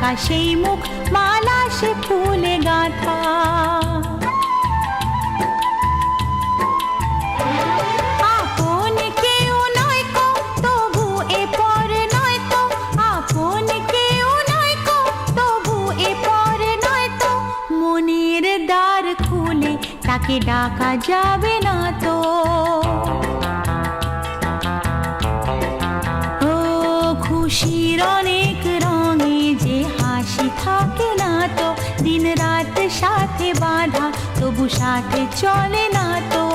ডাকা সেই মুখ মালা সে ফুলে গাঁথা। আপন কেউ নয় কো তবু এ পর নয় তো, আপন কেউ নয় কো তবু এ পর নয় তো, মনের দ্বার খুলে তাকে ডাকা যাবে না তো। ও খুশির অনেক রঙে যে হাসি থাকে না তো, দিন রাত সাথে বাঁধা তবু সাথে চলে না তো।